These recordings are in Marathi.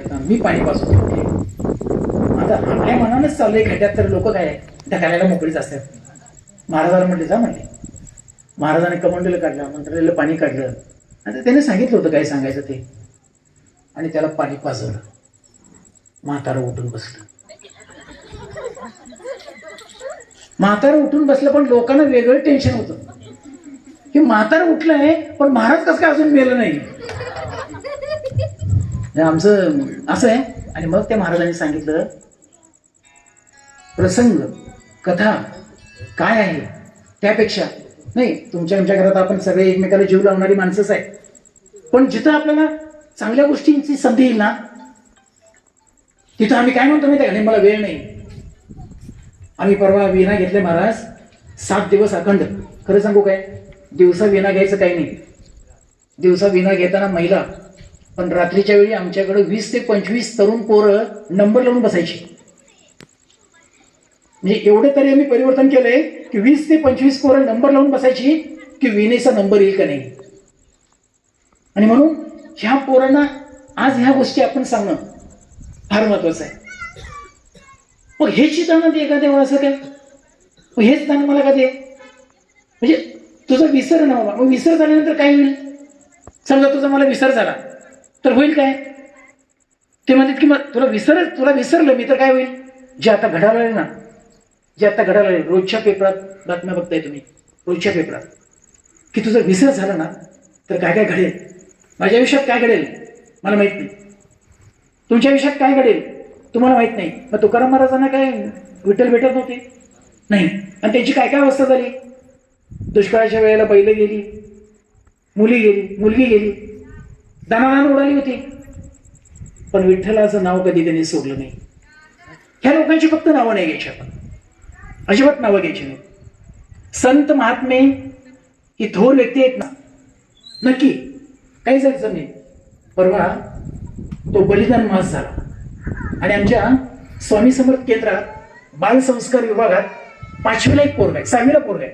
खड्ड्यात मी पाणी पाजतो. आता आपल्या मनानच चाललंय खड्ड्यात, तर लोक काय ढकलायला मोकळीच असतात. महाराजांना म्हटले जा म्हणले. महाराजांनी कमंडलं काढलं, मंत्रालयाला पाणी काढलं, आणि त्याने सांगितलं होतं काय सांगायचं ते, आणि त्याला पाणी पाजवलं. म्हातारं उठून बसलं. म्हातारं उठून बसलं, पण लोकांना वेगळं टेन्शन होतं की म्हातारं उठलंय पण महाराज कसं काय अजून मेलं नाही. आमचं असं आहे. आणि मग त्या महाराजांनी सांगितलं प्रसंग कथा काय आहे त्यापेक्षा नाही, तुमच्या घरात आपण सगळे एकमेकाला जीव लावणारी माणसंच आहे, पण जिथं आपल्याला चांगल्या गोष्टींची संधी येईल ना, तिथं आम्ही काय म्हणतो माहिती आहे, मला वेळ नाही. आम्ही परवा विना घेतले महाराज, 7 दिवस अखंड. खरं सांगू काय, दिवसा विना घ्यायचं काही नाही. दिवसा विना घेताना महिला, पण रात्रीच्या वेळी आमच्याकडे 20 ते 25 तरुण पोरं नंबर लावून बसायची. म्हणजे एवढे तरी आम्ही परिवर्तन केलंय की 20 ते 25 पोरं नंबर लावून बसायची की विनेचा नंबर येईल का नाही. आणि म्हणून ह्या पोरांना आज ह्या गोष्टी आपण सांगणं फार महत्वाचं आहे. मग हेच दान दे एखाद्या वेळा असं काय, मग हेच दान मला का दे, म्हणजे तुझा विसर ना बाबा. मग विसर झाल्यानंतर काय होईल, समजा तुझा मला विसर झाला तर होईल काय, ते म्हणतात की मग तुला विसरलं मी तर काय होईल. जे आता घडायला ना, जे आता घडायला रोजच्या पेपरात बातम्या बघताय तुम्ही, रोजच्या पेपरात, की तुझा विसर झाला ना तर काय काय घडेल. माझ्या आयुष्यात काय घडेल मला माहित नाही, तुमच्या आयुष्यात काय घडेल तुम्हाला माहित नाही. मग तुकाराम महाराजांना काय विठ्ठल भेटत नव्हते नाही, आणि त्यांची काय काय अवस्था झाली. दुष्काळाच्या वेळेला बैल गेली, मुलगी गेली, दानादान उडाली होती, पण विठ्ठलाचं नाव कधी त्यांनी सोडलं नाही. ह्या लोकांची फक्त नावं नाही घ्यायची, आपण अजिबात नावं घ्यायची नाही. संत महात्मे ही थोर व्यक्ती आहेत ना, नक्की काहीच अडचण नाही. परवा तो बलिदान मास झाला, आणि आमच्या स्वामी समर्थ केंद्रात बालसंस्कार विभागात 5वीला एक पोरगा आहे, 6वीला पोरगा आहे,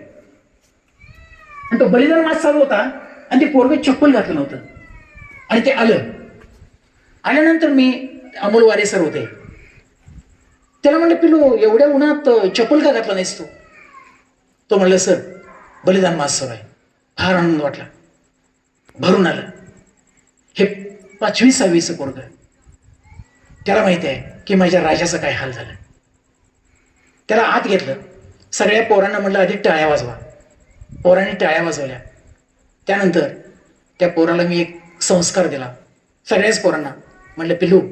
आणि तो बलिदान मास चालू होता, आणि ते पोरग चप्पल घातलं नव्हतं, आणि ते आल्यानंतर मी अमोल वारे सर होते, त्याला म्हणलं पिलू एवढ्या उन्हात चप्पल का घातला नाहीस तू. तो म्हणलं सर बलिदान मास सुरू आहे. फार आनंद वाटला, भरून आलं. हे 5वी 6वीचं पोरग, त्याला माहिती आहे की माझ्या राजाचा काय हाल झाला. त्याला आत घेतलं, सगळ्या पोरांना म्हटलं आधी टाळ्या वाजवा. पोरांनी टाळ्या वाजवल्या. त्यानंतर त्या पोराला मी एक संस्कार दिला, सगळ्याच पोरांना म्हटलं पिल्लू